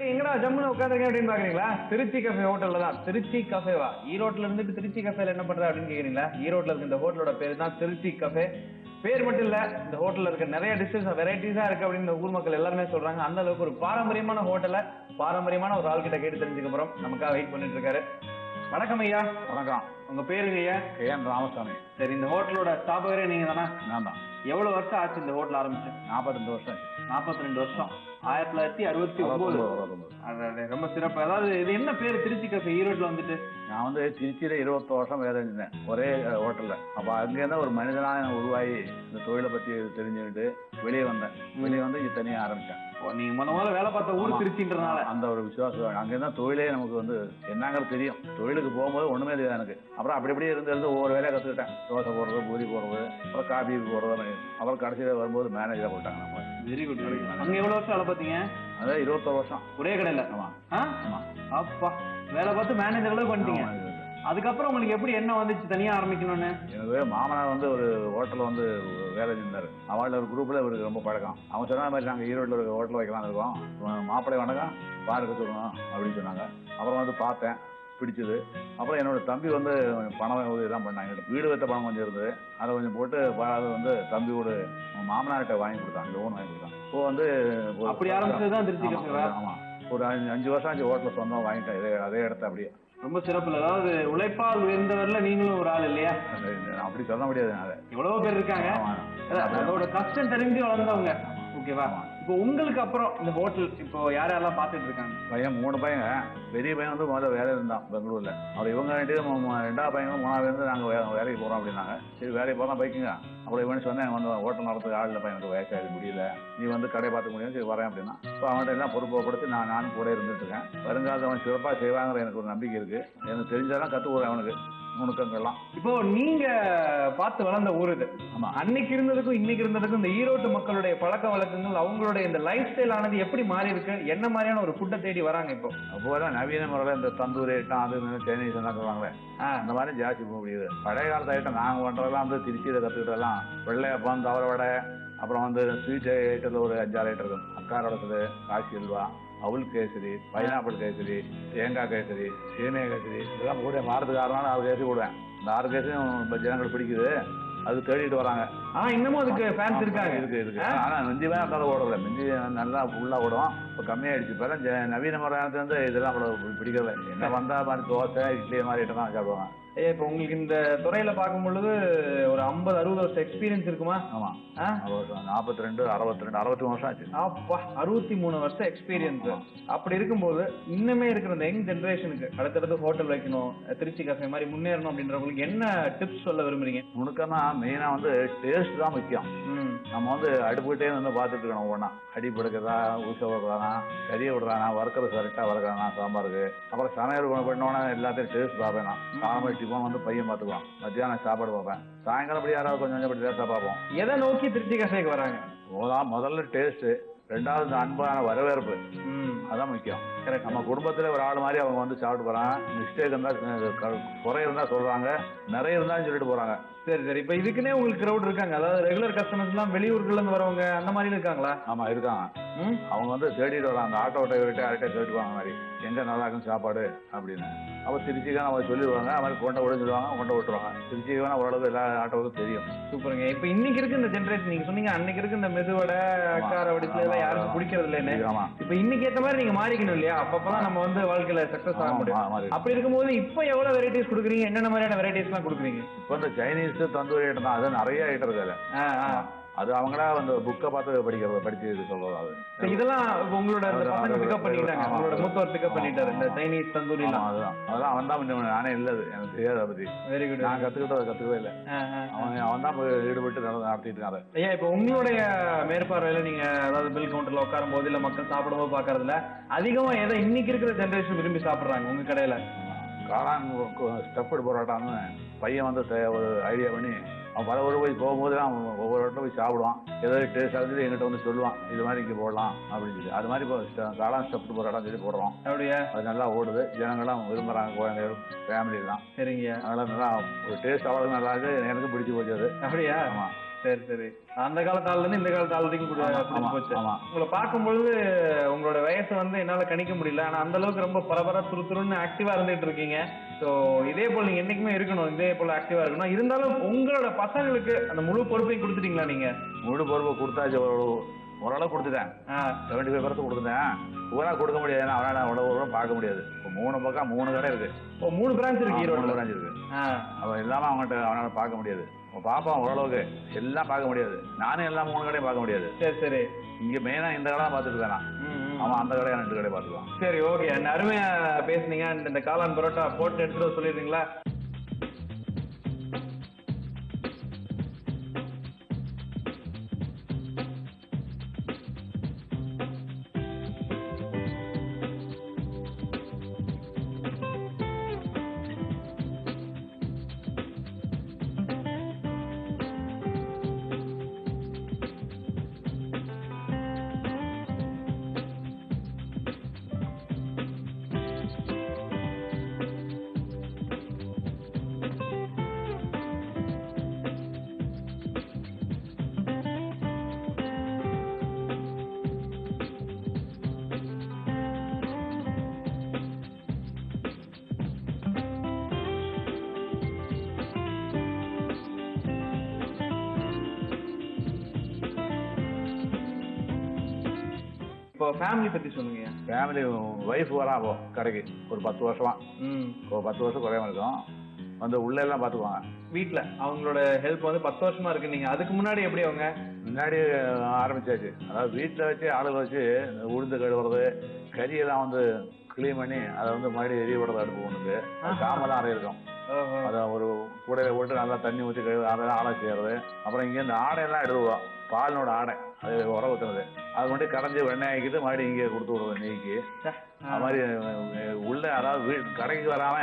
எங்கடா ஜம்முன்னு உட்காந்துருக்கேன் அப்படின்னு பாக்குறீங்களா? திருச்சி கஃபே ஹோட்டல்ல தான். திருச்சி கஃபேவா? ஈரோட்ல இருந்துட்டு திருச்சி கஃபேல என்ன பண்ற அப்படின்னு கேக்குறீங்களா? ஈரோட்ல இருக்க இந்த ஹோட்டலோட பேரு தான் திருச்சி கஃபே. பேர் மட்டும் இல்ல, இந்த ஹோட்டல்ல இருக்க நிறைய டிஷ்ஷஸ் வெரைட்டிஸா இருக்கு அப்படின்னு இந்த ஊர் மக்கள் எல்லாருமே சொல்றாங்க. அந்த அளவுக்கு ஒரு பாரம்பரியமான ஹோட்டல பாரம்பரியமான ஒரு ஆள் கிட்ட கேட்டு தெரிஞ்சுக்க போறோம். நமக்காக வெயிட் பண்ணிட்டு இருக்காரு. வணக்கம் ஐயா. வணக்கம். உங்க பேருங்க ஐயா? KN ராமசாமி. சரி, இந்த ஹோட்டலோட ஸ்டாஃபரே நீங்க தானே? நான் தான். எவ்வளவு வருஷம் ஆச்சு இந்த ஹோட்டல் ஆரம்பிச்சு? 42 வருஷம் ஆச்சு. 42 வருஷம். 1969. ரொம்ப சிறப்பு. அதாவது இது என்ன பேரு திருச்சி கஃபே ஈரோட்ல வந்துட்டு? நான் வந்து திருச்சியில 20 வருஷம் வேலை செஞ்சேன் ஒரே ஹோட்டல்ல. அப்ப அங்கேருந்து ஒரு மனிதனா உருவாகி இந்த தொழிலை பத்தி தெரிஞ்சுக்கிட்டு வெளியே வந்தேன். வெளியே வந்து இது தனியா ஆரம்பிச்சேன். நீங்க முதல்ல வேலை பார்த்த ஊர் திருச்சின்றனால அந்த ஒரு விசுவாசம். அங்கேதான் தொழிலே நமக்கு வந்து என்னங்கிறது தெரியும். தொழிலுக்கு போகும்போது ஒண்ணுமே தெரியாது எனக்கு. அப்புறம் அப்படி அப்படியே இருந்து ஒவ்வொரு வேலையை கத்துக்கிட்டேன். தோசை போடுறது, பூரி போடுறது, அப்புறம் காபி போடுறது. அப்புறம் கடைசியில வரும்போது மேனேஜரா போட்டாங்க. நம்ம வெரி குட். அங்க எவ்வளவு வருஷம் வேலை பார்த்தீங்க? அதான் 21 வருஷம் ஒரே கடையில. ஆமா. ஆமா. அப்பா, வேலை பார்த்து மேனேஜர் பண்ணிட்டீங்க. அதுக்கப்புறம் உங்களுக்கு எப்படி என்ன வந்துச்சு தனியா ஆரம்பிக்கணும்னு? எனக்கு மாமனார் வந்து ஒரு ஹோட்டல்ல வந்து வேலை செஞ்சாரு. அவள ஒரு குரூப்ல இவருக்கு ரொம்ப பழக்கம். அவங்க சொன்ன மாதிரி நாங்க ஈரோட்ல ஒரு ஹோட்டல் வைக்கலாம் இருக்கோம், மாப்பிள்ளை வணக்கம் பாருக்கு சொல்லணும் அப்படின்னு சொன்னாங்க. அப்புறம் வந்து பார்த்தேன், பிடிச்சது. அப்புறம் என்னோட தம்பி வந்து பணம் இதெல்லாம் பண்ணாங்க. வீடு வைத்த பணம் கொஞ்சம் இருந்தது, அதை கொஞ்சம் போட்டு அதை வந்து தம்பியோட மாமனார்கிட்ட வாங்கி கொடுத்தாங்க, லோன் வாங்கி கொடுத்தாங்க. இப்போ வந்து அப்படி ஆரம்பிச்சதுதான் திருச்சி கஃபே. ஆமா, ஒரு 5 வருஷம் ஆச்சு ஹோட்டல் சொந்தம் வாங்கிட்டேன். அதே இடத்த அப்படியே. ரொம்ப சிறப்பு. அதாவது உழைப்பால் உயர்ந்தவர்ல நீங்களும் ஒரு ஆள் இல்லையா? அப்படி சொல்ல முடியாது. எவ்வளவு பேர் இருக்காங்க, அதோட கஷ்டம் தெரிஞ்சு வளர்ந்தவங்க. ஓகேவா? இப்போ உங்களுக்கு அப்புறம் இந்த ஹோட்டல் இப்போ யாரெல்லாம் பார்த்துட்டு இருக்காங்க? பையன் 3 பையங்க. பெரிய பையன் வந்து முதல்ல வேலை இருந்தான் பெங்களூர்ல. அவர் இவங்க 2வது பையனும் 3வது இருந்து நாங்க வேலைக்கு போறோம் அப்படின்னாங்க. சரி வேலைக்கு போறோம் பைக்குங்க. அப்புறம் இவனு சொன்னேன், வந்து ஹோட்டல் நடத்துக்கு ஆள் இல்லை பையனுக்கு, வயசாக முடியல, நீ வந்து கடை பார்த்துக்க முடியும். சரி வரேன் அப்படின்னா இப்போ அவன்கிட்ட எல்லாம் பொறுப்பப்படுத்தி நானும் கூட இருந்துட்டு இருக்கேன். வருங்காலத்தை அவன் சிறப்பாக செய்வாங்கிற எனக்கு ஒரு நம்பிக்கை இருக்கு. எனக்கு தெரிஞ்சாதான் கற்றுக்குறேன் அவனுக்கு நுணுக்கங்கள்லாம். இப்போ நீங்க பார்த்து வளர்ந்த ஊர் இது. ஆமா. அன்னைக்கு இருந்ததுக்கும் இன்னைக்கு இருந்ததுக்கும் இந்த ஈரோட்டு மக்களுடைய பழக்க வழக்கங்கள், அவங்களுடைய இந்த லைஃப் ஸ்டைல் ஆனது எப்படி மாறி இருக்கு? என்ன மாதிரியான ஒரு ஃபுட்டை தேடி வராங்க இப்போ? அப்போதான் நவீன முறையில் இந்த தந்தூரி ஐட்டம், அது சைனீஸ் எல்லாம் சொல்லுவாங்களே, அந்த மாதிரி ஜாஸ்தி போக முடியுது. பழைய காலத்து ஐட்டம் நாங்கள் பண்ணுறதெல்லாம் வந்து திருச்சியில் கற்றுக்கிட்டதெல்லாம் வெள்ளையப்பம், தவற வடை, அப்புறம் வந்து ஸ்வீட் ஐட்டத்தில் ஒரு 5-6 ஐட்டம் இருக்கும். அக்காரோடத்துல காசி அல்வா, அவுல் கேசரி, பைனாப்பிள் கேசரி, தேங்காய் கேசரி, சீமைய கேசரி, இதெல்லாம் கூட வாரத்துக்கு 6 நாள் 6 கேசரி போடுவேன். இந்த 6 கேசரியும் ஜனங்கள் பிடிக்குது, அது தேடிட்டு வராங்க. இன்னமும் அதுக்கு ஃபேன்ஸ் இருக்காங்க. இருக்கு. ஆனா மிஞ்சி வேணா இருந்தாலும் ஓடல, மிஞ்சி நல்லா ஃபுல்லா ஓடும். இப்போ கம்மியாயிடுச்சு. இப்போ நவீன முறை வந்து இதெல்லாம் பிடிக்கல. என்ன வந்தா மாதிரி தோசை, இட்லி மாதிரி ஐட்டம் தான் சாப்பிடுவாங்க. இப்போ உங்களுக்கு இந்த துறையில பார்க்கும் பொழுது ஒரு 50-60 வருஷம் எக்ஸ்பீரியன்ஸ் இருக்குமா? ஆமா. 42, 62, 63 வருஷம் ஆச்சு. அப்பா, 63 வருஷம் எக்ஸ்பீரியன்ஸ். அப்படி இருக்கும்போது இன்னுமே இருக்கிற இந்த யங் ஜென்ரேஷனுக்கு அடுத்தடுத்து ஹோட்டல் வைக்கணும், திருச்சி கஃபே மாதிரி முன்னேறணும் அப்படின்றவங்களுக்கு என்ன டிப்ஸ் சொல்ல விரும்புறீங்க? உனக்குன்னா மெயினா வந்து டேஸ்ட் தான் முக்கியம். நம்ம வந்து அடுப்புகிட்டே வந்து பார்த்துட்டு இருக்கணும். ஒவ்வொன்றா அடி படுக்கிறதா, ஊச விடுறானா, கறியை விடுறானா, வறுக்கிறது கரெக்டாக வறுக்கிறானா சாம்பாருக்கு. அப்புறம் சமையல் பண்ணோன்னா எல்லாத்தையும் டேஸ்ட் பார்ப்பேன். நான் காலையில் டிஃபன் வந்து பையன் பார்த்துக்குவான், மத்தியானம் சாப்பாடு பார்ப்பேன், சாயங்காலம் அப்படி யாராவது கொஞ்சம் அப்படி டேஸ்ட்டாக பார்ப்போம். எதை நோக்கி திருச்சி கஃபேக்கு வராங்க? முதல்ல டேஸ்ட்டு, 2வது அன்பான வரவேற்பு, அதான் முக்கியம். நம்ம குடும்பத்துல ஒரு ஆள் மாதிரி அவங்க வந்து சாப்பிட்டு போறாங்க. மிஸ்டேக் இருந்தா, குறை இருந்தா சொல்றாங்க, நிறைய இருந்தாலும் சொல்லிட்டு போறாங்க. சரி. இப்ப இதுக்குன்னே உங்களுக்கு கிரௌட் இருக்காங்க, அதாவது ரெகுலர் கஸ்டமர்ஸ் எல்லாம் வெளியூர்கள்ல இருந்து வரவங்க அந்த மாதிரி இருக்காங்களா? ஆமா, இருக்காங்க. அவங்க வந்து தேடிட்டு வராங்க. அந்த ஆட்டோ விட்டு யார்கிட்ட கேட்டுவாங்க மாதிரி, எங்க நல்லா இருக்கும் சாப்பாடு அப்படின்னு. அப்ப திருச்சிக்கான அவங்க சொல்லிடுவாங்க. அது மாதிரி கொண்ட விட சொல்லுவாங்க, கொண்ட விட்டுருவாங்க. திருச்சிக்கான ஓரளவு எல்லா ஆட்டோவுக்கும் தெரியும். சூப்பருங்க. இப்ப இன்னைக்கு இருக்கு இந்த ஜென்ரேஷன், நீங்க சொன்னீங்க அன்னைக்கு இருக்கு இந்த மெதுவடை, கார வடிச்சுல எல்லாம் யாருக்கும் பிடிக்கிறது இல்லைன்னு. இப்ப இன்னைக்கு ஏற்ற மாதிரி நீங்க மாறிக்கணும் இல்லையா? அப்பதான் நம்ம வந்து வாழ்க்கையில சக்சஸ் ஆக முடியும். அப்படி இருக்கும்போது இப்ப எவ்வளவு வெரைட்டிஸ் கொடுக்குறீங்க? என்னென்ன மாதிரியான வெரைட்டிஸ் எல்லாம் கொடுக்குறீங்க? இப்ப இந்த சைனீஸ் தந்தூரி ஐட்டம் தான், அது நிறைய ஐட்டம் இருக்கு. அது அவங்களா அந்த புக்கை பார்த்து படிச்சு சொல்றது. அது இதெல்லாம் உங்களோட பிக்கப் பண்ணிட்டாங்க, உங்களோட மூத்தவர் பிக்கப் பண்ணிட்டாரு இந்த சைனீஸ் தந்தூரி. அதெல்லாம் அவன் தான், நானே இல்லது, எனக்கு தெரியாது அதை பத்தி. Very good. நான் கத்துக்கவே இல்லை. அவன் தான் ஈடுபட்டு நடத்திட்டு இருக்காரு. ஐயா, இப்ப உங்களுடைய மேற்பார்வையில நீங்க அதாவது பில் கவுண்டர்ல உட்காரும் போது இல்ல மக்கள் சாப்பிடும் போது பாக்குறதுல அதிகமா எதை இன்னைக்கு இருக்கிற ஜென்ரேஷன் விரும்பி சாப்பிடுறாங்க உங்க கடையில? காளான் ஸ்டஃப்டு பரோட்டான்னு பையன் வந்து ஒரு ஐடியா பண்ணி அவன் பல ஒரு போய் போகும்போது அவன் ஒவ்வொரு இடத்துல போய் சாப்பிடுவான். ஏதாவது டேஸ்ட் ஆகுது எங்கிட்ட வந்து சொல்லுவான், இது மாதிரி இங்கே போடலாம் அப்படின்னு சொல்லி. அது மாதிரி இப்போ காளான் ஸ்டஃப்டு பரோட்டா சொல்லி போடுறோம். அப்படியா? அது நல்லா ஓடுது, ஜனங்கள்லாம் விரும்புறாங்க, குழந்தைகள் ஃபேமிலிலாம். சரிங்க. அதெல்லாம் நல்லா ஒரு டேஸ்ட் அவ்வளோ நல்லா இருக்கு, எனக்கு பிடிச்சி போச்சு அது. அப்படியா? ஆமாம். சரி சரி. அந்த காலத்து ஆள்ல இருந்து இந்த காலத்து ஆள் வரைக்கும் போச்சு. ஆமா. உங்களை பார்க்கும்பொழுது உங்களோட வயசு வந்து என்னால கணிக்க முடியல. ஆனா அந்த அளவுக்கு ரொம்ப பரபரா துருத்துருன்னு ஆக்டிவா இருந்துட்டு இருக்கீங்க. ஸோ இதே போல நீங்க என்னைக்குமே இருக்கணும், இதே போல ஆக்டிவா இருக்கணும். இருந்தாலும் உங்களோட பசங்களுக்கு அந்த முழு பொறுப்பையும் கொடுத்துட்டீங்களா நீங்க? முழு பொறுப்பை கொடுத்தாச்சு. ஓரளவு கொடுத்துட்டேன். 75% கொடுத்துட்டேன். பூரா கொடுக்க முடியாது, ஏன்னா அவனால அவ்வளவு பார்க்க முடியாது. இப்போ 3 பக்கம் 3 கடை இருக்கு. 3 பிரான்ச் இருக்கு. 3 பிரான்ச் இருக்கு. அவன் இல்லாம அவங்ககிட்ட அவனால பார்க்க முடியாது. பாப்பான் ஓரளவுக்கு எல்லாம் பார்க்க முடியாது. நானும் எல்லாம் 3 கடையும் பார்க்க முடியாது. சரி சரி. இங்க மெயினா இந்த கடை பார்த்துட்டு இருக்கானா, அவன் அந்த கடையை 2 கடை பார்த்துக்குவான். சரி ஓகே. அருமையா பேசுனீங்க. இந்த காளான் பரோட்டா போட்டு எடுத்துட்டு சொல்லிடுறீங்களா? இப்போ ஃபேமிலி பத்தி சொல்லுங்க. ஃபேமிலி ஒய்ஃப் வரா போ கடைக்கு ஒரு 10 வருஷமா. இப்போ 10 வருஷம் குறையாம இருக்கும். வந்து உள்ள எல்லாம் பாத்துக்குவாங்க. வீட்டுல அவங்களோட ஹெல்ப் வந்து 10 வருஷமா இருக்கு. நீங்க அதுக்கு முன்னாடி எப்படி அவங்க? முன்னாடி ஆரம்பிச்சாச்சு. அதாவது வீட்டுல வச்சு ஆளுங்க வச்சு உளுந்து கழுவுறது, கறியெல்லாம் வந்து கிளீன் பண்ணி அதை வந்து மறுபடியும் எரிய விடுறது அடுப்பு ஒண்ணுக்கு. காமெல்லாம் அறை இருக்கும். அதை ஒரு கூடையில போட்டு நல்லா தண்ணி ஊற்றி கழுவு, அதெல்லாம் ஆடை செய்யறது. அப்புறம் இங்க இந்த ஆடையெல்லாம் எடுத்துவோம். பாலினோட ஆடை அது உர ஊத்துறது, அது மட்டும் கரைஞ்சி வெண்ணெய் ஆக்கிட்டு மறுபடியும் இங்கே கொடுத்து விடுவோம் நெய்க்கு. அது மாதிரி உள்ள அதாவது கடைக்கு வராம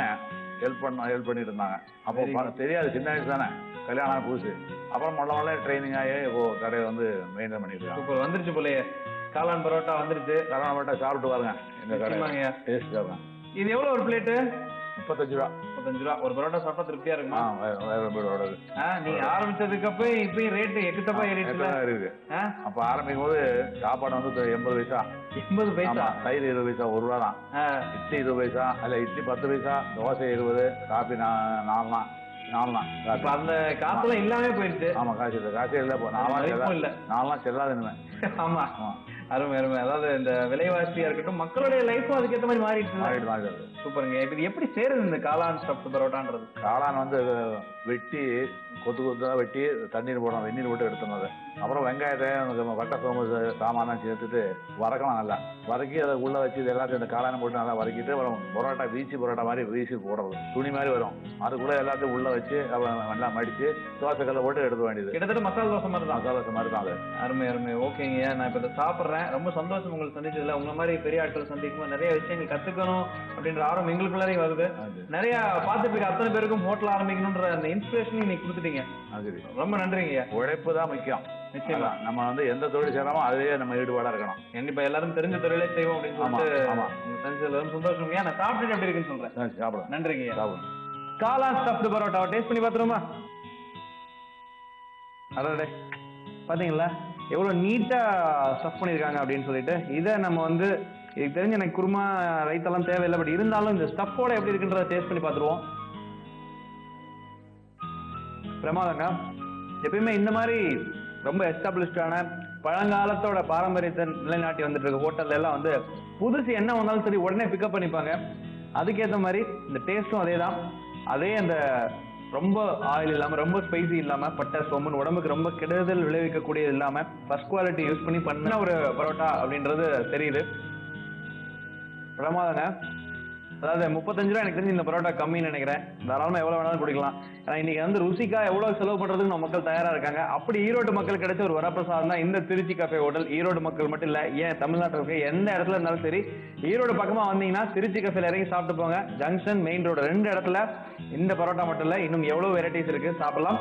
ஹெல்ப் பண்ணிட்டு இருந்தாங்க. அப்போ தெரியாது, சின்ன வயசு தானே, கல்யாணம் புதுசு. அப்புறம் மொள்ள ட்ரைனிங் ஆகி இப்போ கடையை வந்து மெயின்டைன் பண்ணிட்டு இருக்காங்க. இப்போ வந்துருச்சு போலயே காளான் பரோட்டா வந்துருச்சு. காளான் பரோட்டா சாப்பிட்டு பாருங்க, எங்க கடை டேஸ்ட் பாருங்க. இது எவ்வளவு ஒரு பிளேட்டு? 35 ரூபா. 35 ரூபா. ஒரு பரோட்டா சாப்பிட்டா திருப்தியா இருக்குமா? நீங்க ஆரம்பிச்சதுக்கு அப்ப இப்பயும் ரேட் எக்குத்தப்பா இருக்கு. அப்ப ஆரம்பிக்கும் போது சாப்பாடு வந்து 80 பைசா. 80 பைசா. தயிர் 20 பைசா, 1 ரூபா தான். இட்லி 20 பைசா, அல்ல இட்லி 10 பைசா, தோசை 20, காபி 4 அந்த காசுலாம் இல்லாம போயிடுச்சு. ஆமா, காசே இல்ல. நான்லாம் செல்லாது இனிமே. ஆமா, அருமை அருமை. அதாவது இந்த விலைவாசியா இருக்கட்டும், மக்களுடைய லைஃபும் அதுக்கேற்ற மாதிரி மாறிடுச்சு. சூப்பருங்க. இது எப்படி சேருது இந்த காளான் ஸ்டஃப்டு பரோட்டான்றது? காளான் வந்து வெட்டி கொத்து வெட்டி தண்ணீர் போடணும், வெந்நீர் போட்டு எடுத்துனது. அப்புறம் வெங்காயத்தை வட்ட சோம்பு சாமான் சேர்த்துட்டு வதக்கலாம். நல்லா வதக்கி அதை உள்ள வச்சு இது எல்லாத்தையும் இந்த காளானை போட்டு நல்லா வதக்கிட்டு அப்புறம் பரோட்டா பரோட்டா மாதிரி வீசி போடுறது, துணி மாதிரி வரும். அதுக்குள்ள எல்லாத்தையும் உள்ள வச்சு நல்லா மடிச்சு தோசை கல்ல போட்டு எடுக்க வேண்டியது. கிட்டத்தட்ட மசாலா தோசை மாதிரி தான். மசாலா தோசை மாதிரி தான் அது. அருமை அருமை. ஓகேங்க, நான் இப்போ இதை சாப்பிட்றேன். ரொம்ப சந்தோஷம் உங்களுக்கு சந்திச்சதுல. உங்க மாதிரி பெரிய ஆட்கள் சந்திக்கும் போது நிறைய விஷயங்கள் கத்துக்கணும் அப்படின்ற ஆர்வம் எங்களுக்குள்ளாரையும் வருது. நிறைய பார்த்துட்டு இருக்க அத்தனை பேருக்கும் ஹோட்டல் ஆரம்பிக்கணும்ன்ற அந்த இன்ஸ்பிரேஷன் இன்னைக்கு கொடுத்துட்டீங்க. ரொம்ப நன்றிங்க. உழைப்பு தான் முக்கியம். நிச்சயமா நம்ம வந்து எந்த தொழில் செய்யறோமோ அதுலயே நம்ம ஈடுபாடா இருக்கணும். கண்டிப்பா எல்லாரும் தெரிஞ்ச தொழிலே செய்வோம் அப்படின்னு சொல்லிட்டு சந்தோஷம். நான் சாப்பிட்டு எப்படி இருக்குன்னு சொல்றேன். சாப்பிடுறேன். நன்றிங்க. காளான் ஸ்டஃப்டு பரோட்டாவை டேஸ்ட் பண்ணி பார்த்துருமா? அடடே, பாத்தீங்களா எவ்வளவு நீட்டா ஸ்டஃப் பண்ணிருக்காங்க அப்படின்னு சொல்லிட்டு. இதை நம்ம வந்து இதுக்கு தெரிஞ்ச எனக்கு குருமா ரைத்தெல்லாம் தேவையில்லை, பட் இருந்தாலும் இந்த ஸ்டஃப்போட எப்படி இருக்குன்றத டேஸ்ட் பண்ணி பார்த்துருவோம். பிரமாதங்க. எப்பயுமே இந்த மாதிரி ரொம்ப எஸ்டாப்ளிஷ்டான பழங்காலத்தோட பாரம்பரியத்தை நிலைநாட்டி வந்துட்டு இருக்க ஹோட்டல்ல எல்லாம் வந்து புதுசு என்ன வந்தாலும் சரி உடனே பிக்கப் பண்ணிப்பாங்க. அதுக்கேற்ற மாதிரி இந்த டேஸ்டும் அதே தான். அதே அந்த ரொம்ப ஆயில் இல்லாம, ரொம்ப ஸ்பைசி இல்லாம, பட்டை சோம்புன்னு உடம்புக்கு ரொம்ப கெடுதல் விளைவிக்கக்கூடியது இல்லாம ஃபர்ஸ்ட் குவாலிட்டி யூஸ் பண்ணி பண்ண ஒரு பரோட்டா அப்படின்றது தெரியுது. பிரமாதங்க. அதாவது 35 ரூபா எனக்கு தெரிஞ்சு இந்த பரோட்டா கம்மின்னு நினைக்கிறேன். தாராளமா எவ்வளவு வேணாலும் குடிக்கலாம். ஏன்னா இன்னைக்கு வந்து ருசிக்கா எவ்வளவு செலவு பண்றதுக்கு நம்ம மக்கள் தயாரா இருக்காங்க. அப்படி ஈரோடு மக்கள் கிடைச்ச ஒரு வரப்பிரசாதம் தான் இந்த திருச்சி கஃபே ஹோட்டல். ஈரோடு மக்கள் மட்டும் இல்ல, ஏன் தமிழ்நாட்டில் இருக்க எந்த இடத்துல இருந்தாலும் சரி, ஈரோடு பக்கமா வந்தீங்கன்னா திருச்சி கஃபேல இறங்கி சாப்பிட்டு போங்க. ஜங்ஷன், மெயின் ரோடு 2 இடத்துல இந்த பரோட்டா மட்டும் இல்ல, இன்னும் எவ்வளவு வெரைட்டிஸ் இருக்கு, சாப்பிடலாம்.